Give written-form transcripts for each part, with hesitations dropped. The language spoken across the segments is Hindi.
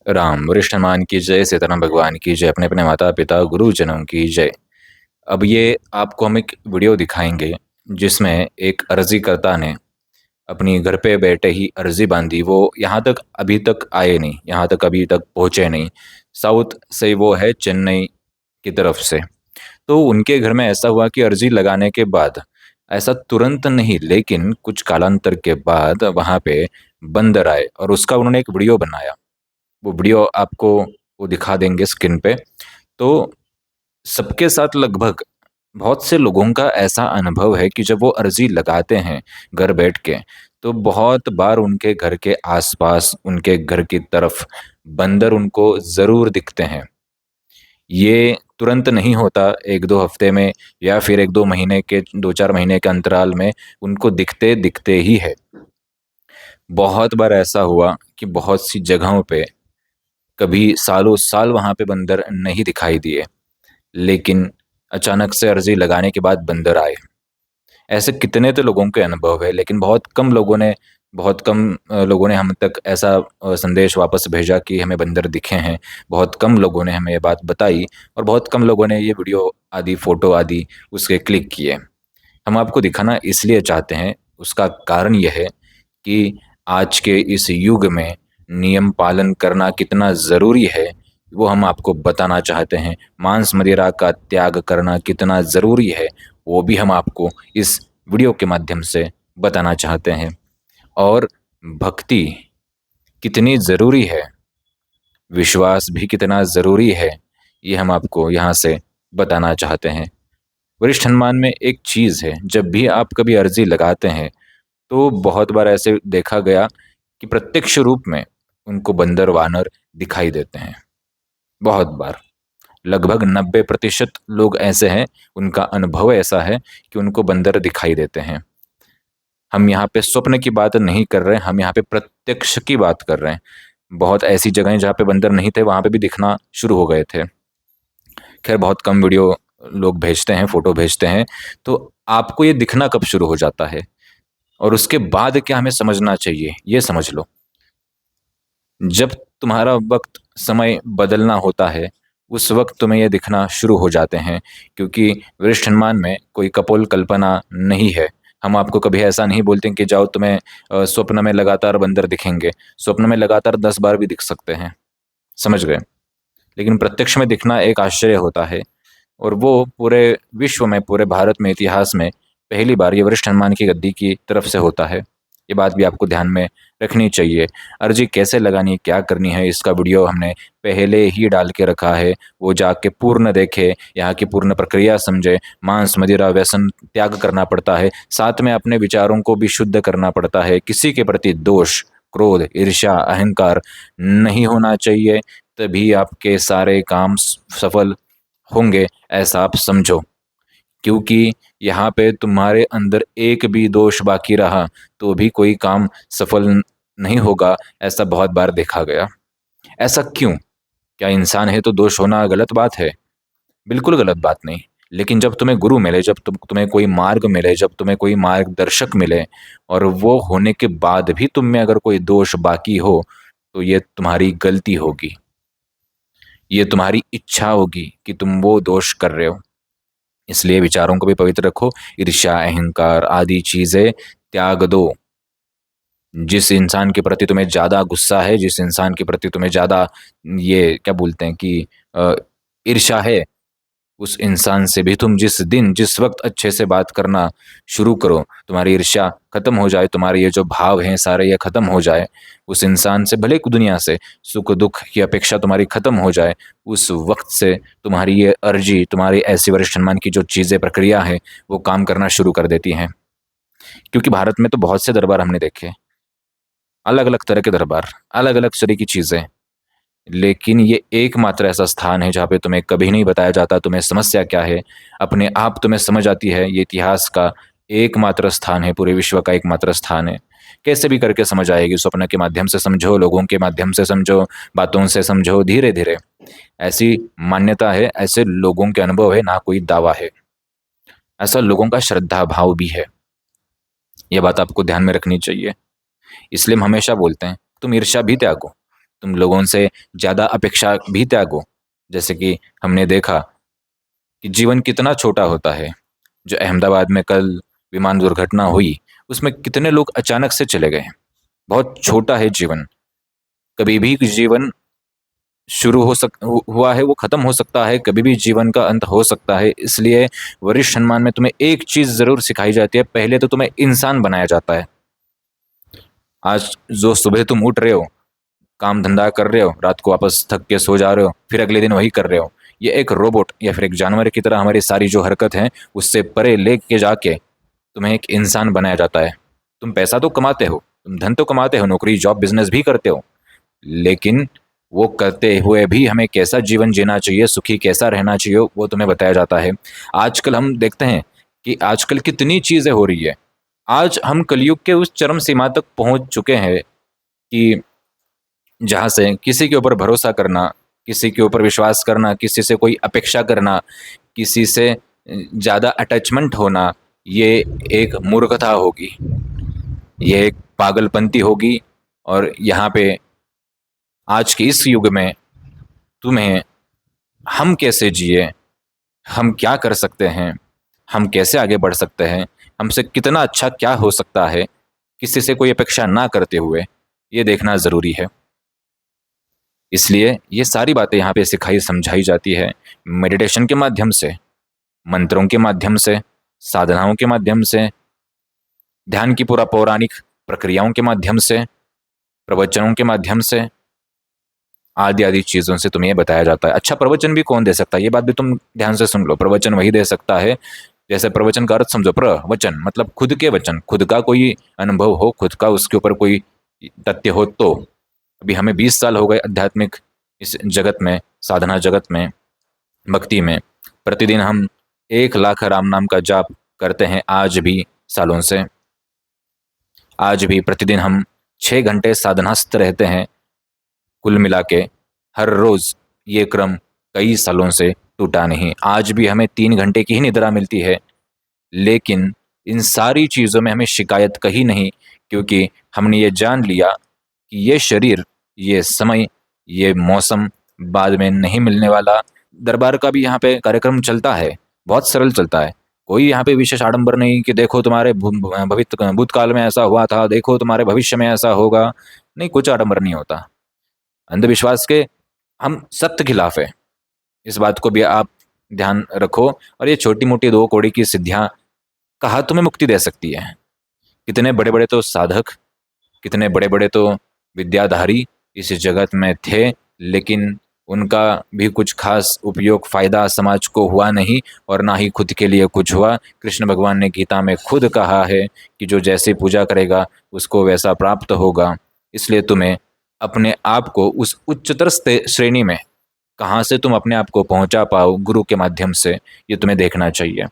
राम वरिष्ठ हनुमान की जय, सीताराम भगवान की जय, अपने अपने माता पिता गुरुजनों की जय। अब ये आपको हम एक वीडियो दिखाएंगे जिसमें एक अर्जीकर्ता ने अपनी घर पे बैठे ही अर्जी बांधी। वो यहाँ तक अभी तक आए नहीं, यहाँ तक अभी तक पहुंचे नहीं। साउथ से वो है, चेन्नई की तरफ से। तो उनके घर में ऐसा हुआ कि अर्जी लगाने के बाद, ऐसा तुरंत नहीं लेकिन कुछ कालांतर के बाद वहाँ पे बंदर आए और उसका उन्होंने एक वीडियो बनाया। वो वीडियो आपको वो दिखा देंगे स्क्रीन पे। तो सबके साथ लगभग बहुत से लोगों का ऐसा अनुभव है कि जब वो अर्जी लगाते हैं घर बैठ के, तो बहुत बार उनके घर के आसपास, उनके घर की तरफ बंदर उनको जरूर दिखते हैं। ये तुरंत नहीं होता, एक दो हफ्ते में या फिर एक दो महीने के, दो चार महीने के अंतराल में उनको दिखते दिखते ही है। बहुत बार ऐसा हुआ कि बहुत सी जगहों पे कभी सालों साल वहां पे बंदर नहीं दिखाई दिए, लेकिन अचानक से अर्जी लगाने के बाद बंदर आए। ऐसे कितने तो लोगों के अनुभव है, लेकिन बहुत कम लोगों ने हम तक ऐसा संदेश वापस भेजा कि हमें बंदर दिखे हैं। बहुत कम लोगों ने हमें ये बात बताई और बहुत कम लोगों ने ये वीडियो आदि, फोटो आदि उसके क्लिक किए। हम आपको दिखाना इसलिए चाहते हैं, उसका कारण यह है कि आज के इस युग में नियम पालन करना कितना ज़रूरी है, वो हम आपको बताना चाहते हैं। मांस मदिरा का त्याग करना कितना ज़रूरी है, वो भी हम आपको इस वीडियो के माध्यम से बताना चाहते हैं। और भक्ति कितनी ज़रूरी है, विश्वास भी कितना ज़रूरी है, ये हम आपको यहाँ से बताना चाहते हैं। वरिष्ठ हनुमान में एक चीज़ है, जब भी आप कभी अर्जी लगाते हैं तो बहुत बार ऐसे देखा गया कि प्रत्यक्ष रूप में उनको बंदर वानर दिखाई देते हैं। बहुत बार, लगभग 90% लोग ऐसे हैं, उनका अनुभव ऐसा है कि उनको बंदर दिखाई देते हैं। हम यहाँ पे स्वप्न की बात नहीं कर रहे हैं, हम यहाँ पे प्रत्यक्ष की बात कर रहे हैं। बहुत ऐसी जगहें जहाँ पे बंदर नहीं थे, वहां पे भी दिखना शुरू हो गए थे। खैर, बहुत कम वीडियो लोग भेजते हैं, फोटो भेजते हैं। तो आपको ये दिखना कब शुरू हो जाता है और उसके बाद क्या हमें समझना चाहिए, ये समझ लो। जब तुम्हारा वक्त, समय बदलना होता है, उस वक्त तुम्हें ये दिखना शुरू हो जाते हैं, क्योंकि वरिष्ठ हनुमान में कोई कपोल कल्पना नहीं है। हम आपको कभी ऐसा नहीं बोलते कि जाओ, तुम्हें स्वप्न में लगातार बंदर दिखेंगे। स्वप्न में लगातार 10 बार भी दिख सकते हैं, समझ गए। लेकिन प्रत्यक्ष में दिखना एक आश्चर्य होता है, और वो पूरे विश्व में, पूरे भारत में, इतिहास में पहली बार ये वरिष्ठ हनुमान की गद्दी की तरफ से होता है। ये बात भी आपको ध्यान में रखनी चाहिए। अर्जी कैसे लगानी है, क्या करनी है, इसका वीडियो हमने पहले ही डाल के रखा है। वो जाके पूर्ण देखे, यहाँ की पूर्ण प्रक्रिया समझे। मांस मदिरा व्यसन त्याग करना पड़ता है, साथ में अपने विचारों को भी शुद्ध करना पड़ता है। किसी के प्रति दोष, क्रोध, ईर्ष्या, अहंकार नहीं होना चाहिए, तभी आपके सारे काम सफल होंगे, ऐसा आप समझो। क्योंकि यहाँ पे तुम्हारे अंदर एक भी दोष बाकी रहा तो भी कोई काम सफल नहीं होगा, ऐसा बहुत बार देखा गया। ऐसा क्यों? क्या इंसान है तो दोष होना गलत बात है? बिल्कुल गलत बात नहीं। लेकिन जब तुम्हें गुरु मिले, जब तुम्हें कोई मार्ग मिले, जब तुम्हें कोई मार्गदर्शक मिले, और वो होने के बाद भी तुम में अगर कोई दोष बाकी हो, तो ये तुम्हारी गलती होगी, ये तुम्हारी इच्छा होगी कि तुम वो दोष कर रहे हो। इसलिए विचारों को भी पवित्र रखो। ईर्ष्या, अहंकार आदि चीजें त्याग दो। जिस इंसान के प्रति तुम्हें ज्यादा गुस्सा है, जिस इंसान के प्रति तुम्हें ज्यादा, ये क्या बोलते हैं कि ईर्ष्या है, उस इंसान से भी तुम जिस दिन, जिस वक्त अच्छे से बात करना शुरू करो, तुम्हारी ईर्ष्या खत्म हो जाए, तुम्हारे ये जो भाव हैं सारे ये खत्म हो जाए, उस इंसान से, भले दुनिया से सुख दुख की अपेक्षा तुम्हारी खत्म हो जाए, उस वक्त से तुम्हारी ये अर्जी, तुम्हारी ऐसी वरिष्ठ सम्मान की जो चीजें, प्रक्रिया है, वो काम करना शुरू कर देती हैं। क्योंकि भारत में तो बहुत से दरबार हमने देखे, अलग अलग तरह के दरबार, अलग अलग तरह की चीजें, लेकिन ये एकमात्र ऐसा स्थान है जहाँ पे तुम्हें कभी नहीं बताया जाता तुम्हें समस्या क्या है। अपने आप तुम्हें समझ आती है। ये इतिहास का एकमात्र स्थान है, पूरे विश्व का एकमात्र स्थान है। कैसे भी करके समझ आएगी, स्वप्न के माध्यम से समझो, लोगों के माध्यम से समझो, बातों से समझो, धीरे धीरे। ऐसी मान्यता है, ऐसे लोगों के अनुभव है, ना कोई दावा है। ऐसा लोगों का श्रद्धा भाव भी है। ये बात आपको ध्यान में रखनी चाहिए। इसलिए हम हमेशा बोलते हैं, तुम ईर्ष्या भी त्यागो। तुम लोगों से ज़्यादा अपेक्षा भी त्यागो। जैसे कि हमने देखा कि जीवन कितना छोटा होता है। जो अहमदाबाद में कल विमान दुर्घटना हुई, उसमें कितने लोग अचानक से चले गए। बहुत छोटा है जीवन। कभी भी जीवन शुरू हुआ है वो खत्म हो सकता है, कभी भी जीवन का अंत हो सकता है। इसलिए वरिष्ठ सम्मान में तुम्हें एक चीज जरूर सिखाई जाती है, पहले तो तुम्हें इंसान बनाया जाता है। आज जो सुबह तुम उठ रहे हो, काम धंधा कर रहे हो, रात को वापस थक के सो जा रहे हो, फिर अगले दिन वही कर रहे हो, ये एक रोबोट या फिर एक जानवर की तरह हमारी सारी जो हरकत है उससे परे लेके जाके तुम्हें एक इंसान बनाया जाता है। तुम पैसा तो कमाते हो, तुम धन तो कमाते हो, नौकरी जॉब बिजनेस भी करते हो, लेकिन वो करते हुए भी हमें कैसा जीवन जीना चाहिए, सुखी कैसा रहना चाहिए, वो तुम्हें बताया जाता है। आजकल हम देखते हैं कि आजकल कितनी चीजें हो रही है। आज हम कलयुग के उस चरम सीमा तक पहुंच चुके हैं कि जहां से किसी के ऊपर भरोसा करना, किसी के ऊपर विश्वास करना, किसी से कोई अपेक्षा करना, किसी से ज्यादा अटैचमेंट होना, ये एक मूर्खता होगी, ये एक पागलपंती होगी। और यहाँ पे आज के इस युग में तुम्हें हम कैसे जिए, हम क्या कर सकते हैं, हम कैसे आगे बढ़ सकते हैं, हमसे कितना अच्छा क्या हो सकता है, किसी से कोई अपेक्षा ना करते हुए, ये देखना ज़रूरी है। इसलिए ये सारी बातें यहाँ पे सिखाई समझाई जाती है मेडिटेशन के माध्यम से, मंत्रों के माध्यम से, साधनाओं के माध्यम से, ध्यान की पूरा पौराणिक प्रक्रियाओं के माध्यम से, प्रवचनों के माध्यम से, आदि आदि चीज़ों से तुम्हें बताया जाता है। अच्छा, प्रवचन भी कौन दे सकता है, ये बात भी तुम ध्यान से सुन लो। प्रवचन वही दे सकता है, जैसे प्रवचन का अर्थ समझो, प्रवचन मतलब खुद के वचन, खुद का कोई अनुभव हो, खुद का उसके ऊपर कोई तथ्य हो। तो अभी हमें 20 साल हो गए आध्यात्मिक इस जगत में, साधना जगत में, भक्ति में। प्रतिदिन हम 1 लाख राम नाम का जाप करते हैं आज भी, सालों से। आज भी प्रतिदिन हम 6 घंटे साधनास्थ रहते हैं। कुल मिला के हर रोज ये क्रम कई सालों से टूटा नहीं। आज भी हमें 3 घंटे की ही निद्रा मिलती है, लेकिन इन सारी चीज़ों में हमें शिकायत कहीं नहीं, क्योंकि हमने ये जान लिया कि ये शरीर, ये समय, ये मौसम बाद में नहीं मिलने वाला। दरबार का भी यहाँ पे कार्यक्रम चलता है, बहुत सरल चलता है। कोई यहाँ पे विशेष आडंबर नहीं कि देखो तुम्हारे भविष्य भूतकाल में ऐसा हुआ था, देखो तुम्हारे भविष्य में ऐसा होगा। नहीं, कुछ आडंबर नहीं होता। अंधविश्वास के हम सख्त खिलाफ है, इस बात को भी आप ध्यान रखो। और ये छोटी मोटी 2 कौड़ी की सिद्धियां कहाँ तुम्हें मुक्ति दे सकती है। कितने बड़े बड़े तो साधक, कितने बड़े बड़े तो विद्याधारी इस जगत में थे, लेकिन उनका भी कुछ खास उपयोग फायदा समाज को हुआ नहीं, और ना ही खुद के लिए कुछ हुआ। कृष्ण भगवान ने गीता में खुद कहा है कि जो जैसी पूजा करेगा उसको वैसा प्राप्त होगा। इसलिए तुम्हें अपने आप को उस उच्चतर श्रेणी में कहाँ से तुम अपने आप को पहुंचा पाओ गुरु के माध्यम से, ये तुम्हें देखना चाहिए।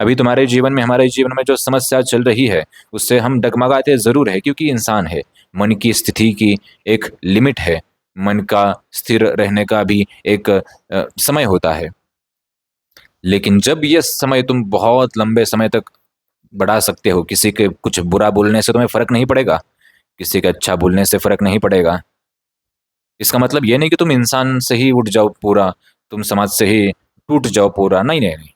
अभी तुम्हारे जीवन में, हमारे जीवन में जो समस्या चल रही है, उससे हम डगमगाते जरूर है, क्योंकि इंसान है। मन की स्थिति की एक लिमिट है, मन का स्थिर रहने का भी एक समय होता है। लेकिन जब यह समय तुम बहुत लंबे समय तक बढ़ा सकते हो, किसी के कुछ बुरा बोलने से तुम्हें फर्क नहीं पड़ेगा, किसी के अच्छा बोलने से फर्क नहीं पड़ेगा। इसका मतलब ये नहीं कि तुम इंसान से ही उठ जाओ पूरा, तुम समाज से ही टूट जाओ पूरा। नहीं नहीं नहीं,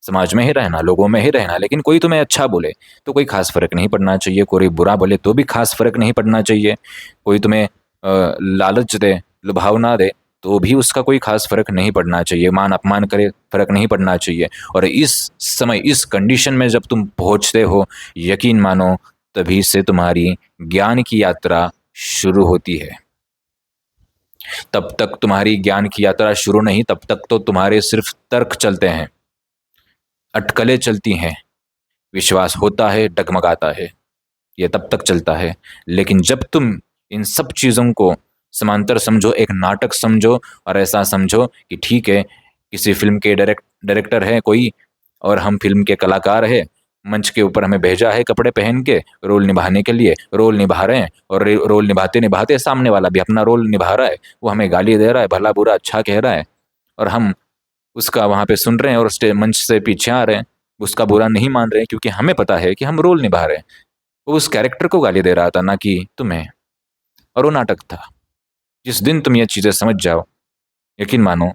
समाज में ही रहना, लोगों में ही रहना। लेकिन कोई तुम्हें अच्छा बोले तो कोई खास फर्क नहीं पड़ना चाहिए, कोई बुरा बोले तो भी खास फर्क नहीं पड़ना चाहिए, कोई तुम्हें लालच दे, लुभावना दे तो भी उसका कोई खास फर्क नहीं पड़ना चाहिए, मान अपमान करे फर्क नहीं पड़ना चाहिए। और इस समय, इस कंडीशन में जब तुम पहुंचते हो, यकीन मानो तभी से तुम्हारी ज्ञान की यात्रा शुरू होती है। तब तक तुम्हारी ज्ञान की यात्रा शुरू नहीं, तब तक तो तुम्हारे सिर्फ तर्क चलते हैं, अटकलें चलती हैं, विश्वास होता है, डगमगाता है, ये तब तक चलता है। लेकिन जब तुम इन सब चीज़ों को समांतर समझो, एक नाटक समझो, और ऐसा समझो कि ठीक है, किसी फिल्म के डायरेक्टर है कोई, और हम फिल्म के कलाकार हैं, मंच के ऊपर हमें भेजा है कपड़े पहन के रोल निभाने के लिए, रोल निभा रहे हैं, और रोल निभाते निभाते सामने वाला भी अपना रोल निभा रहा है, वो हमें गाली दे रहा है, भला बुरा अच्छा कह रहा है, और हम उसका वहाँ पे सुन रहे हैं और मंच से पीछे आ रहे हैं, उसका बुरा नहीं मान रहे हैं, क्योंकि हमें पता है कि हम रोल निभा रहे हैं। वो उस कैरेक्टर को गाली दे रहा था, ना कि तुम्हें, और वो नाटक था। जिस दिन तुम ये चीज़ें समझ जाओ, यकीन मानो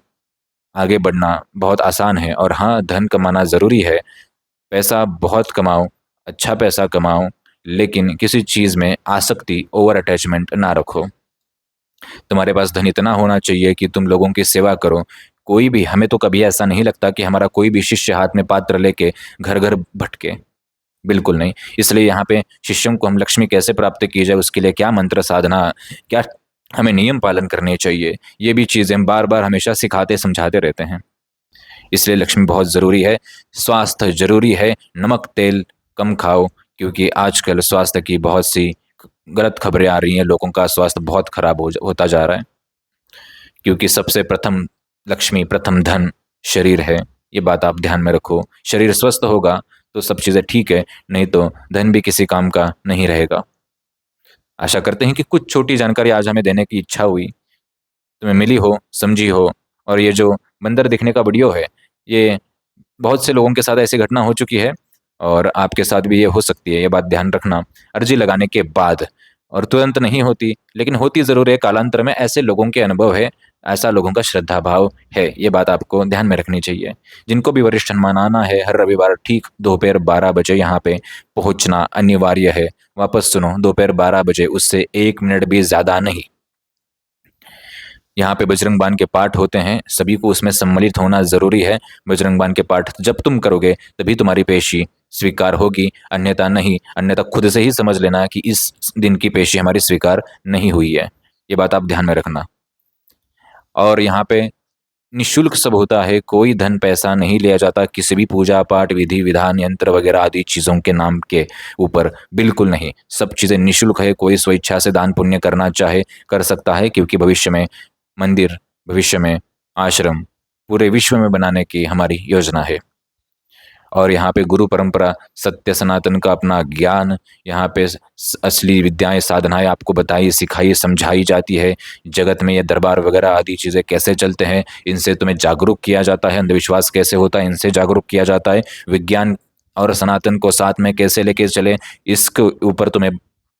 आगे बढ़ना बहुत आसान है। और हाँ, धन कमाना ज़रूरी है, पैसा बहुत कमाओ, अच्छा पैसा कमाओ, लेकिन किसी चीज़ में आसक्ति, ओवर अटैचमेंट ना रखो। तुम्हारे पास धन इतना होना चाहिए कि तुम लोगों की सेवा करो। कोई भी, हमें तो कभी ऐसा नहीं लगता कि हमारा कोई भी शिष्य हाथ में पात्र लेके घर-घर भटके, बिल्कुल नहीं। इसलिए यहाँ पे शिष्यों को हम लक्ष्मी कैसे प्राप्त की जाए, उसके लिए क्या मंत्र साधना, क्या हमें नियम पालन करने चाहिए, ये भी चीज़ें हम बार-बार हमेशा सिखाते समझाते रहते हैं। इसलिए लक्ष्मी बहुत ज़रूरी है, स्वास्थ्य ज़रूरी है, नमक तेल कम खाओ, क्योंकि आजकल स्वास्थ्य की बहुत सी गलत खबरें आ रही हैं, लोगों का स्वास्थ्य बहुत खराब होता जा रहा है। क्योंकि सबसे प्रथम लक्ष्मी, प्रथम धन शरीर है, ये बात आप ध्यान में रखो। शरीर स्वस्थ होगा तो सब चीज़ें ठीक है, नहीं तो धन भी किसी काम का नहीं रहेगा। आशा करते हैं कि कुछ छोटी जानकारी आज हमें देने की इच्छा हुई, तुम्हें मिली हो, समझी हो। और ये जो बंदर दिखने का वीडियो है, ये बहुत से लोगों के साथ ऐसी घटना हो चुकी है और आपके साथ भी ये हो सकती है, ये बात ध्यान रखना। अर्जी लगाने के बाद, और तुरंत नहीं होती, लेकिन होती ज़रूर है कालांतर में, ऐसे लोगों के अनुभव है, ऐसा लोगों का श्रद्धा भाव है, ये बात आपको ध्यान में रखनी चाहिए। जिनको भी वरिष्ठ मनाना है, हर रविवार ठीक दोपहर 12 बजे यहाँ पे पहुँचना अनिवार्य है। वापस सुनो, दोपहर 12 बजे, उससे 1 मिनट भी ज़्यादा नहीं। यहाँ पे बजरंग बाण के पाठ होते हैं, सभी को उसमें सम्मिलित होना ज़रूरी है। बजरंग बाण के पाठ जब तुम करोगे तभी तुम्हारी पेशी स्वीकार होगी, अन्यथा नहीं। अन्यथा खुद से ही समझ लेना कि इस दिन की पेशी हमारी स्वीकार नहीं हुई है। ये बात आप ध्यान में रखना। और यहाँ पे निःशुल्क सब होता है, कोई धन पैसा नहीं लिया जाता किसी भी पूजा पाठ, विधि विधान, यंत्र वगैरह आदि चीज़ों के नाम के ऊपर, बिल्कुल नहीं। सब चीज़ें निःशुल्क है, कोई स्वेच्छा से दान पुण्य करना चाहे कर सकता है, क्योंकि भविष्य में मंदिर, भविष्य में आश्रम पूरे विश्व में बनाने की हमारी योजना है। और यहाँ पे गुरु परंपरा, सत्य सनातन का अपना ज्ञान, यहाँ पे असली विद्याएं, साधनाएं आपको बताई, सिखाई, समझाई जाती है। जगत में ये दरबार वगैरह आदि चीज़ें कैसे चलते हैं, इनसे तुम्हें जागरूक किया जाता है। अंधविश्वास कैसे होता है, इनसे जागरूक किया जाता है। विज्ञान और सनातन को साथ में कैसे लेके चले, इसके ऊपर तुम्हें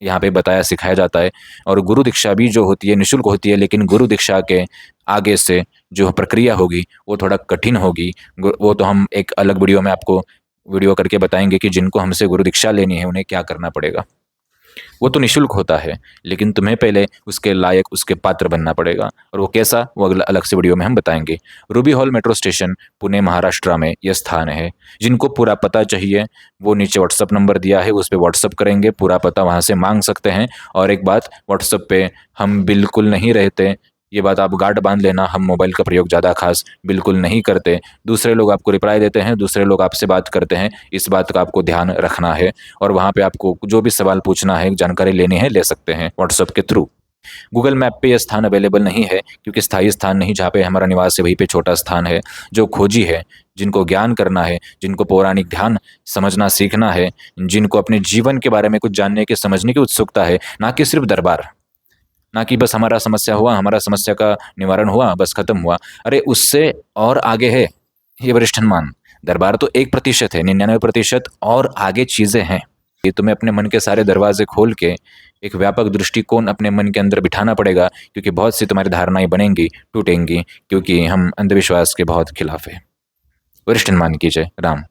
यहाँ पे बताया, सिखाया जाता है। और गुरु दीक्षा भी जो होती है निःशुल्क होती है, लेकिन गुरु दीक्षा के आगे से जो प्रक्रिया होगी वो थोड़ा कठिन होगी। वो तो हम एक अलग वीडियो में आपको वीडियो करके बताएंगे कि जिनको हमसे गुरु दीक्षा लेनी है उन्हें क्या करना पड़ेगा। वो तो निःशुल्क होता है, लेकिन तुम्हें पहले उसके लायक, उसके पात्र बनना पड़ेगा। और वो कैसा, वो अगला अलग से वीडियो में हम बताएंगे। Ruby hall metro station, Pune Maharashtra में यह स्थान है। जिनको पूरा पता चाहिए वो नीचे व्हाट्सअप नंबर दिया है, उस पर व्हाट्सअप करेंगे, पूरा पता वहाँ से मांग सकते हैं। और एक बात, व्हाट्सअप पे हम बिल्कुल नहीं रहते, ये बात आप गांठ बांध लेना। हम मोबाइल का प्रयोग ज़्यादा खास बिल्कुल नहीं करते। दूसरे लोग आपको रिप्लाई देते हैं, दूसरे लोग आपसे बात करते हैं, इस बात का आपको ध्यान रखना है। और वहाँ पे आपको जो भी सवाल पूछना है, जानकारी लेनी है, ले सकते हैं व्हाट्सएप के थ्रू। गूगल मैप पे यह स्थान अवेलेबल नहीं है, क्योंकि स्थायी स्थान नहीं, जहाँ पे हमारा निवास है वहीं पे छोटा स्थान है। जो खोजी है, जिनको ज्ञान करना है, जिनको पौराणिक ध्यान समझना सीखना है, जिनको अपने जीवन के बारे में कुछ जानने की, समझने की उत्सुकता है, ना कि सिर्फ दरबार, ना कि बस हमारा समस्या हुआ, हमारा समस्या का निवारण हुआ, बस खत्म हुआ। अरे उससे और आगे है ये वरिष्ठ हनुमान। दरबार तो 1% है, 99% और आगे चीजें हैं। ये तुम्हें अपने मन के सारे दरवाजे खोल के एक व्यापक दृष्टिकोण अपने मन के अंदर बिठाना पड़ेगा, क्योंकि बहुत सी तुम्हारी धारणाएं बनेंगी, टूटेंगी, क्योंकि हम अंधविश्वास के बहुत खिलाफ है। वरिष्ठ हनुमान की जय। राम।